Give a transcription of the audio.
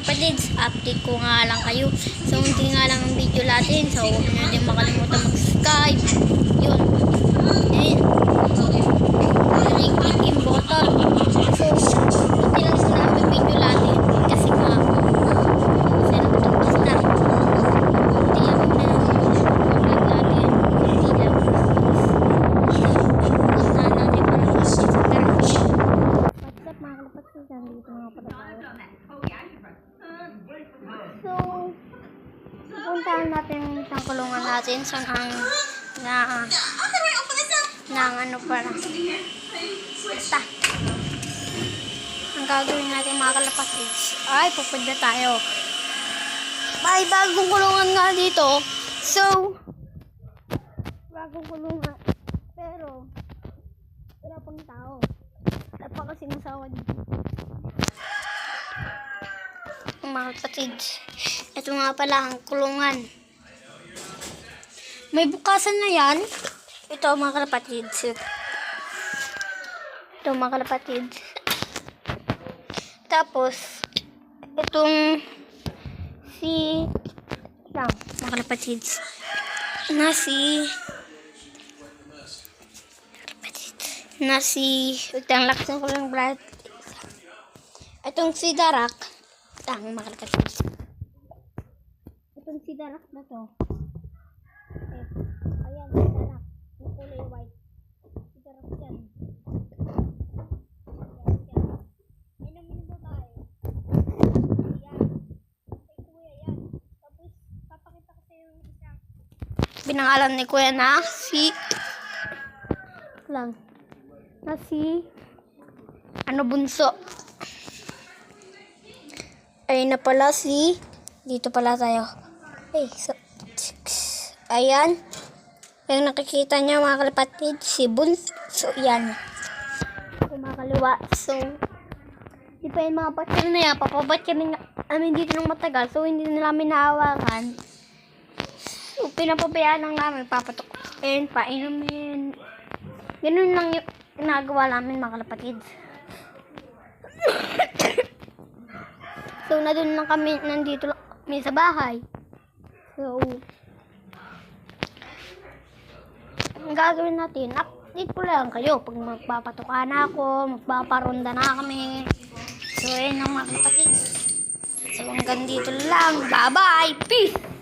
kapatids, update ko nga lang kayo. So, hindi nga lang ang video natin. So, huwag nyo din makalimutan mag-subscribe. Yun. Ayan. Click yung button. So, hindi lang muna ang video natin. Kasi nga, kasi nagtapos na. Hindi lang muna ang vlog natin. Hindi lang. Punta natin para mag-subscribe. What's up mga kapatids? Nandito mga kapatids. So, puntahan natin ang kulungan natin. So, ano para. Basta. Ang gagawin natin mga kalapatids. Ay, pupunta tayo. May bagong kulungan nga dito. So, bagong kulungan. Pero, wala pang tao. Wala pa kasi masawa dito. Mga kapatids. Ito nga pala ang kulungan. May bukasan na yan. Ito mga kapatids. Ito mga kapatids. Tapos, itong mga kapatids. Itong laksan ko lang brad. Itong si Darak. Mga kapatids. Itong si Darak na to. Ayan, si Darak. Yung kulay white. Si Darak yan. May namin yung babae. Ayan. Kay Kuya yan. Tapos, papakita ko sa yung isa. Binangalan ni Kuya na si Bunso. Ayun na pala dito pala tayo. Ayan. Yung nakikita niya mga kalapatid, si Bunso. Yan. Kumakaliwa. So, di pa yung mga patir na yan. Papabatir namin dito ng matagal. So, hindi na namin naawakan. So, pinapabayaan lang namin. Papatukin, painumin. Ganun lang yung ginagawa namin mga kalapatids. So, nandito lang kami sa bahay. So, ang gagawin natin, update ko lang kayo pag magpapatuka na ako, magpaparonda na kami. So, ayun ang mga kapatids. So, hanggang dito lang. Bye-bye! Peace!